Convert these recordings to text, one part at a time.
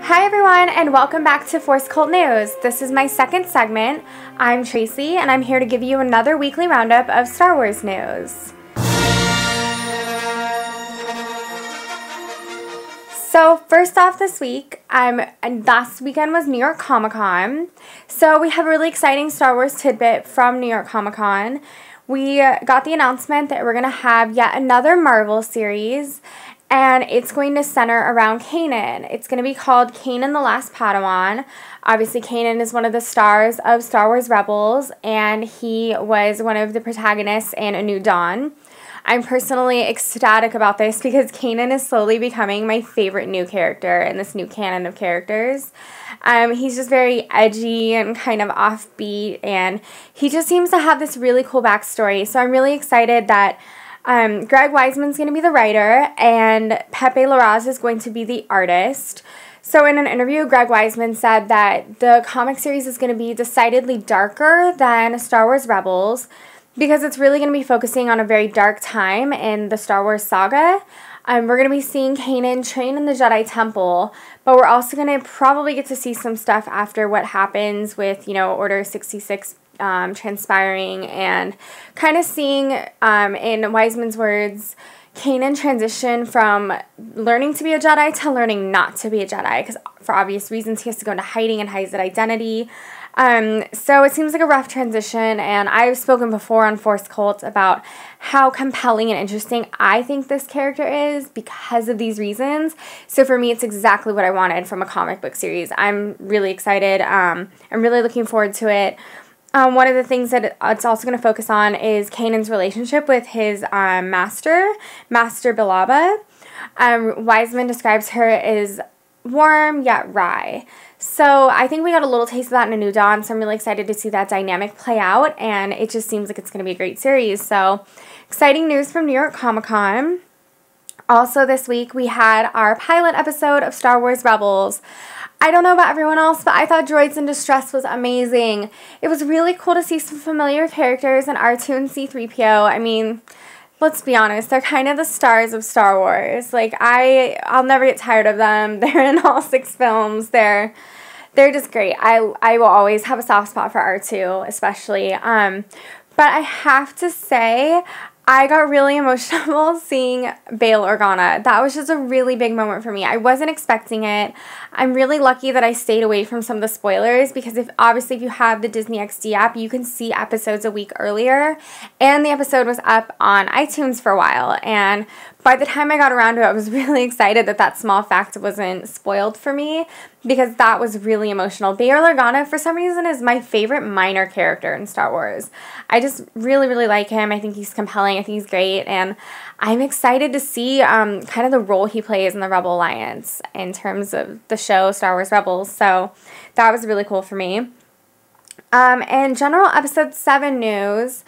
Hi everyone, and welcome back to Force Cult News. This is my second segment. I'm Tracy, and I'm here to give you another weekly roundup of Star Wars news. So first off this week, last weekend was New York Comic Con. So we have a really exciting Star Wars tidbit from New York Comic Con. We got the announcement that we're going to have yet another Marvel series, and it's going to center around Kanan. It's going to be called Kanan the Last Padawan. Obviously, Kanan is one of the stars of Star Wars Rebels, and he was one of the protagonists in A New Dawn. I'm personally ecstatic about this because Kanan is slowly becoming my favorite new character in this new canon of characters. He's just very edgy and kind of offbeat, and he just seems to have this really cool backstory. So I'm really excited that Greg Weisman's going to be the writer and Pepe Larraz is going to be the artist. So in an interview, Greg Weisman said that the comic series is going to be decidedly darker than Star Wars Rebels, because it's really going to be focusing on a very dark time in the Star Wars saga. We're going to be seeing Kanan train in the Jedi Temple, but we're also going to probably get to see some stuff after what happens with, Order 66 transpiring, and kind of seeing, in Weisman's words, Kanan transition from learning to be a Jedi to learning not to be a Jedi, because for obvious reasons he has to go into hiding and hide his identity. So it seems like a rough transition, and I've spoken before on Force Cult about how compelling and interesting I think this character is because of these reasons. So for me, it's exactly what I wanted from a comic book series. I'm really excited. I'm really looking forward to it. One of the things that it's also going to focus on is Kanan's relationship with his Master Bilaba. Weisman describes her as warm yet wry. So I think we got a little taste of that in A New Dawn, so I'm really excited to see that dynamic play out, and it just seems like it's going to be a great series. So exciting news from New York Comic Con. Also this week we had our pilot episode of Star Wars Rebels. I don't know about everyone else, but I thought Droids in Distress was amazing. It was really cool to see some familiar characters in R2 and C-3PO. I mean, let's be honest, they're kind of the stars of Star Wars. Like, I'll never get tired of them. They're in all 6 films. They're just great. I will always have a soft spot for R2, especially. But I have to say, I got really emotional seeing Bail Organa. That was just a really big moment for me. I wasn't expecting it. I'm really lucky that I stayed away from some of the spoilers, because obviously if you have the Disney XD app, you can see episodes a week earlier, and the episode was up on iTunes for a while, and by the time I got around to it, I was really excited that small fact wasn't spoiled for me, because that was really emotional. Bail Organa, for some reason, is my favorite minor character in Star Wars. I just really, really like him. I think he's compelling. I think he's great, and I'm excited to see kind of the role he plays in the Rebel Alliance in terms of the show Star Wars Rebels. So that was really cool for me. In general Episode 7 news,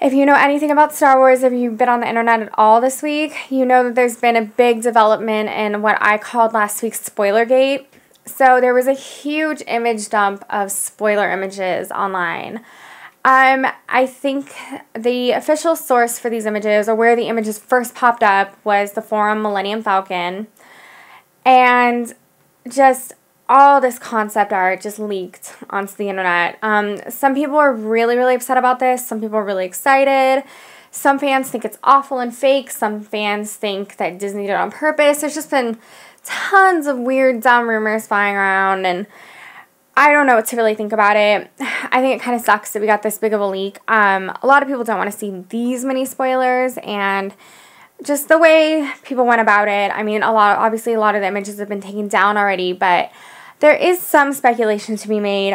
if you know anything about Star Wars, if you've been on the internet at all this week, you know that there's been a big development in what I called last week's Spoilergate. So there was a huge image dump of spoiler images online. I think the official source for these images, or where the images first popped up, was the forum Millennium Falcon. And just all this concept art just leaked onto the internet. Some people are really, really upset about this. Some people are really excited. Some fans think it's awful and fake. Some fans think that Disney did it on purpose. There's just been tons of weird, dumb rumors flying around, and I don't know what to really think about it. I think it kind of sucks that we got this big of a leak. A lot of people don't want to see these many spoilers, and just the way people went about it. I mean, obviously a lot of the images have been taken down already, but there is some speculation to be made.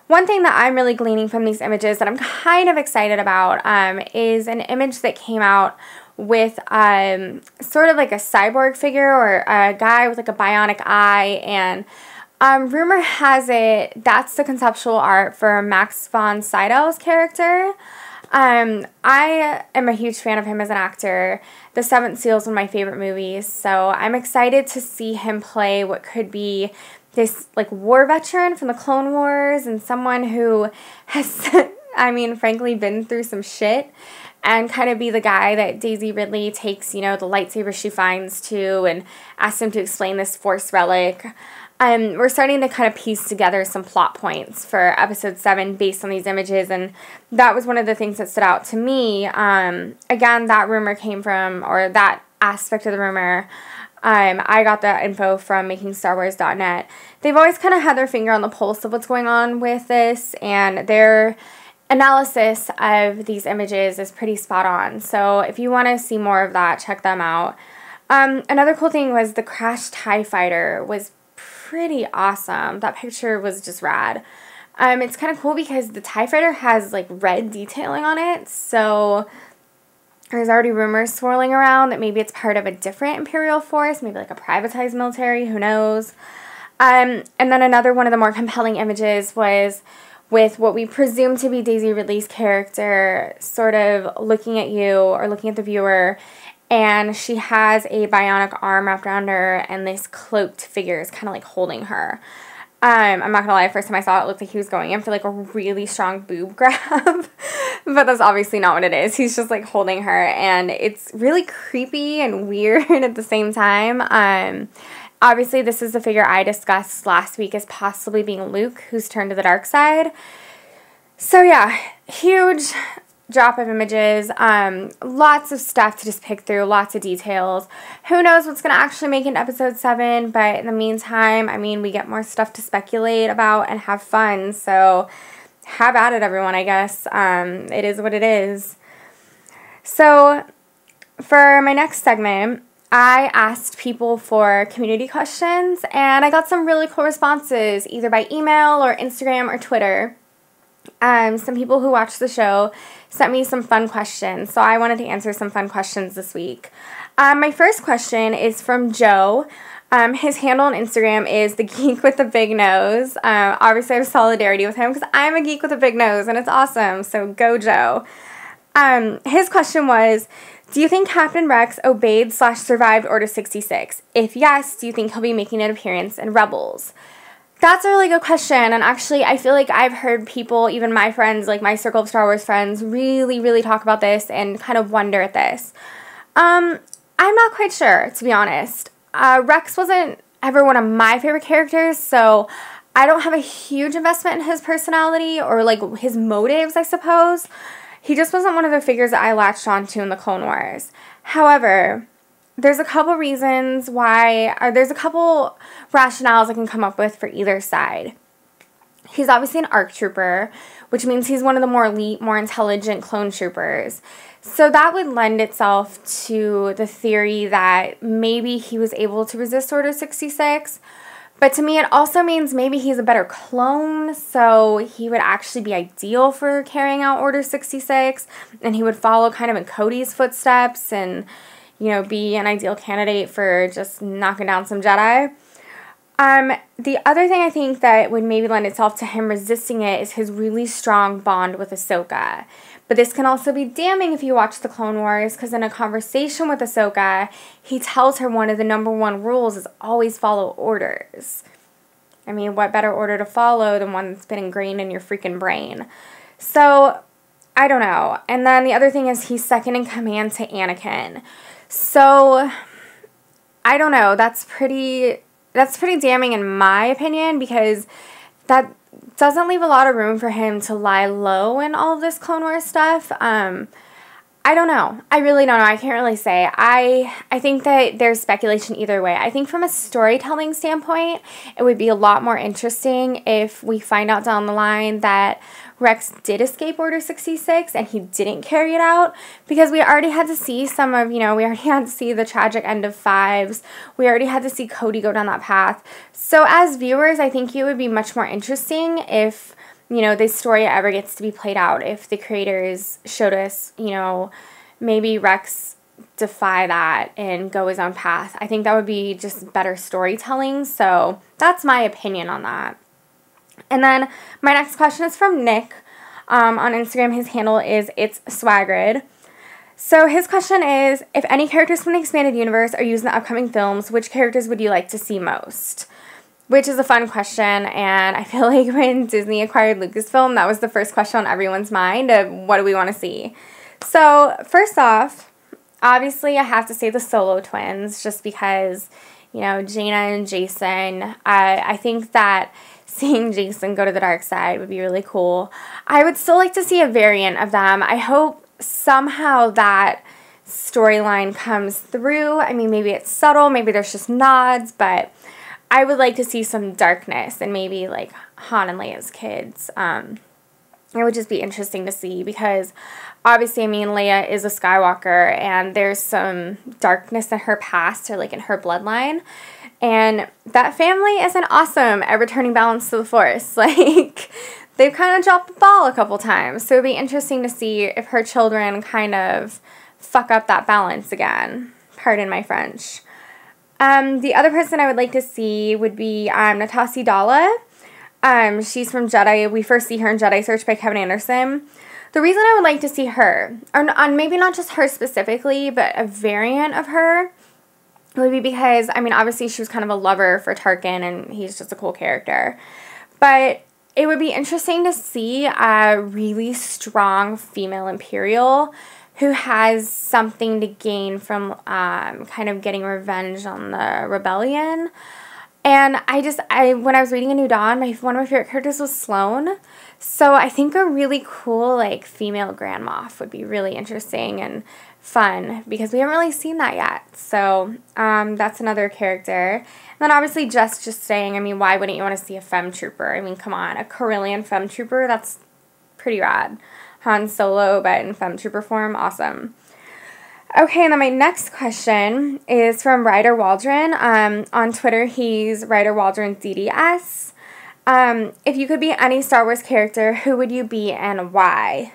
One thing that I'm really gleaning from these images that I'm kind of excited about is an image that came out with sort of like a cyborg figure, or a guy with like a bionic eye, and rumor has it that's the conceptual art for Max von Sydow's character. I am a huge fan of him as an actor. The Seventh Seal is one of my favorite movies, so I'm excited to see him play what could be this like war veteran from the Clone Wars, and someone who has, I mean, frankly, been through some shit. and kind of be the guy that Daisy Ridley takes, the lightsaber she finds to and asks him to explain this Force relic. We're starting to kind of piece together some plot points for episode 7 based on these images, and that was one of the things that stood out to me. Again, that rumor came from, or that aspect of the rumor, I got the info from MakingStarWars.net. They've always kind of had their finger on the pulse of what's going on with this, and their analysis of these images is pretty spot on. So if you want to see more of that, check them out. Another cool thing was the crashed TIE fighter was pretty awesome. That picture was just rad. It's kind of cool because the TIE fighter has like red detailing on it, so there's already rumors swirling around that maybe it's part of a different Imperial force, maybe like a privatized military, who knows. And then another one of the more compelling images was with what we presume to be Daisy Ridley's character sort of looking at you or looking at the viewer, and she has a bionic arm wrapped around her, and this cloaked figure is kind of like holding her. I'm not going to lie, the first time I saw it, it looked like he was going in for like a really strong boob grab, but that's obviously not what it is. He's just like holding her, and it's really creepy and weird at the same time. Obviously, this is the figure I discussed last week as possibly being Luke, who's turned to the dark side. So yeah, huge drop of images, lots of stuff to just pick through, lots of details. Who knows what's going to actually make it episode 7, but in the meantime, I mean, we get more stuff to speculate about and have fun, so have at it, everyone, I guess. It is what it is. So, for my next segment, I asked people for community questions, and I got some really cool responses, either by email or Instagram or Twitter. Some people who watch the show sent me some fun questions, so I wanted to answer some fun questions this week. My first question is from Joe. His handle on Instagram is the geek with the big nose. Obviously, I have solidarity with him because I'm a geek with a big nose, and it's awesome, so go Joe. His question was, do you think Captain Rex obeyed/survived Order 66? If yes, do you think he'll be making an appearance in Rebels? That's a really good question, and actually I feel like I've heard people, even my friends, like my circle of Star Wars friends, really, really talk about this and kind of wonder at this. I'm not quite sure, to be honest. Rex wasn't ever one of my favorite characters, so I don't have a huge investment in his personality or like his motives, I suppose. He just wasn't one of the figures that I latched onto in the Clone Wars. However, there's a couple reasons why, or there's a couple rationales I can come up with for either side. He's obviously an ARC trooper, which means he's one of the more elite, more intelligent clone troopers. So that would lend itself to the theory that maybe he was able to resist Order 66. But to me, it also means maybe he's a better clone, so he would actually be ideal for carrying out Order 66, and he would follow kind of in Cody's footsteps and, be an ideal candidate for just knocking down some Jedi. The other thing I think that would maybe lend itself to him resisting it is his really strong bond with Ahsoka. But this can also be damning if you watch the Clone Wars, because in a conversation with Ahsoka, he tells her one of the number 1 rules is always follow orders. I mean, what better order to follow than one that's been ingrained in your freaking brain? So, I don't know. And then the other thing is he's second in command to Anakin. So, I don't know. That's pretty damning in my opinion, because that doesn't leave a lot of room for him to lie low in all of this Clone Wars stuff. I don't know. I really don't know. I can't really say. I think that there's speculation either way. I think from a storytelling standpoint, it would be a lot more interesting if we find out down the line that Rex did escape Order 66 and he didn't carry it out, because we already had to see some of, we already had to see the tragic end of Fives. We already had to see Cody go down that path. So as viewers, I think it would be much more interesting if this story ever gets to be played out, if the creators showed us, maybe Rex defy that and go his own path. I think that would be just better storytelling, so that's my opinion on that. And then my next question is from Nick on Instagram. His handle is It's Swagrid. So his question is, if any characters from the expanded universe are used in the upcoming films, which characters would you like to see most? Which is a fun question, and I feel like when Disney acquired Lucasfilm, that was the first question on everyone's mind of what do we want to see. So, first off, obviously I have to say the Solo twins, just because, you know, Jaina and Jason. I think that seeing Jason go to the dark side would be really cool. I would still like to see a variant of them. I hope somehow that storyline comes through. I mean, maybe it's subtle, maybe there's just nods, but I would like to see some darkness and maybe like Han and Leia's kids. It would just be interesting to see because obviously, I mean, Leia is a Skywalker and there's some darkness in her past or like in her bloodline. And that family isn't awesome at returning balance to the Force. Like, they've kind of dropped the ball a couple times. So it'd be interesting to see if her children kind of fuck up that balance again. Pardon my French. The other person I would like to see would be Natasha Dalla. She's from Jedi. We first see her in Jedi Search by Kevin Anderson. The reason I would like to see her, or maybe not just her specifically, but a variant of her, would be because, I mean, obviously she was kind of a lover for Tarkin, and he's just a cool character. But it would be interesting to see a really strong female Imperial who has something to gain from kind of getting revenge on the rebellion. And when I was reading A New Dawn, one of my favorite characters was Sloane. So I think a really cool, like, female Grand Moff would be really interesting and fun because we haven't really seen that yet. So that's another character. And then obviously just saying, I mean, why wouldn't you want to see a femme trooper? I mean, come on, a Corellian femme trooper, that's pretty rad. Han Solo, but in femme trooper form, awesome. Okay, and then my next question is from Ryder Waldron. On Twitter, he's Ryder Waldron DDS. If you could be any Star Wars character, who would you be and why?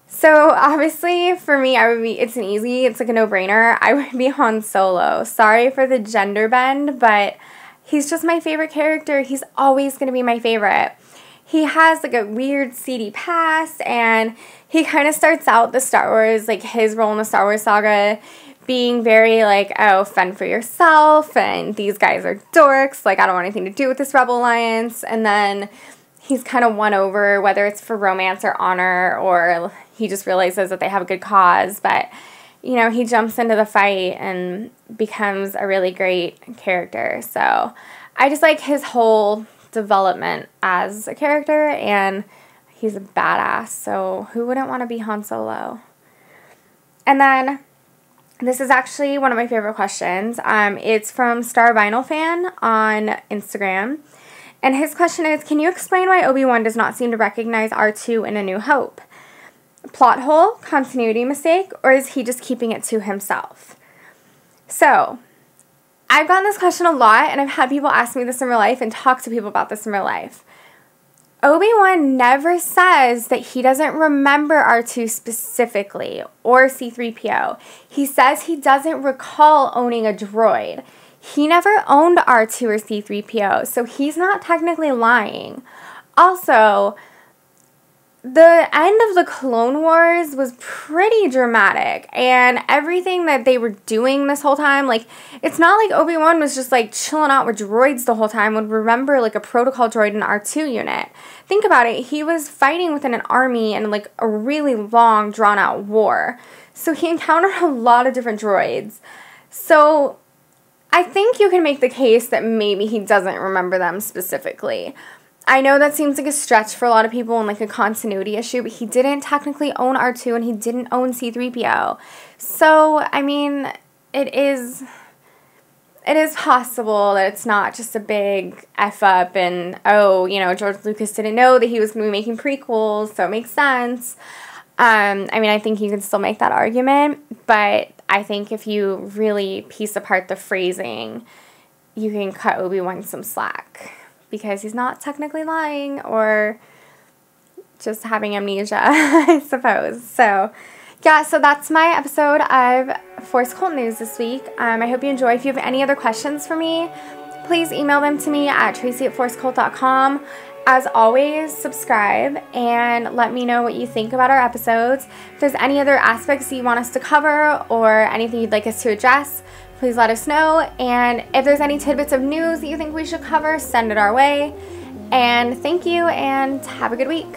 So, obviously, for me, it's like a no-brainer. I would be Han Solo. Sorry for the gender bend, but he's just my favorite character. He's always going to be my favorite. He has, like, a weird seedy past, and he kind of starts out the Star Wars, like, his role in the Star Wars saga being very, like, oh, fend for yourself, and these guys are dorks, like, I don't want anything to do with this Rebel Alliance, and then he's kind of won over, whether it's for romance or honor, or he just realizes that they have a good cause, but, you know, he jumps into the fight and becomes a really great character, so I just like his whole development as a character, and he's a badass, so who wouldn't want to be Han Solo? And then this is actually one of my favorite questions. It's from Star Vinyl Fan on Instagram, and his question is, can you explain why Obi-Wan does not seem to recognize R2 in A New Hope? Plot hole, continuity mistake, or is he just keeping it to himself? So I've gotten this question a lot, and I've had people ask me this in real life and talk to people about this in real life. Obi-Wan never says that he doesn't remember R2 specifically, or C-3PO. He says he doesn't recall owning a droid. He never owned R2 or C-3PO, so he's not technically lying. Also, the end of the Clone Wars was pretty dramatic, and everything that they were doing this whole time, like, it's not like Obi-Wan was just, like, chilling out with droids the whole time, would remember, like, a protocol droid in R2 unit. Think about it, he was fighting within an army in, like, a really long, drawn-out war, so he encountered a lot of different droids. So I think you can make the case that maybe he doesn't remember them specifically. I know that seems like a stretch for a lot of people and like a continuity issue, but he didn't technically own R2 and he didn't own C-3PO. So, I mean, it is possible that it's not just a big F up and, oh, you know, George Lucas didn't know that he was going to be making prequels, so it makes sense. I mean, I think you can still make that argument, but I think if you really piece apart the phrasing, you can cut Obi-Wan some slack. Because he's not technically lying or just having amnesia, I suppose. So, yeah, so that's my episode of Force Cult News this week. I hope you enjoy. If you have any other questions for me, please email them to me at tracy@forcecult.com. As always, subscribe and let me know what you think about our episodes. If there's any other aspects you want us to cover or anything you'd like us to address, please let us know. And if there's any tidbits of news that you think we should cover, send it our way. And thank you, and have a good week.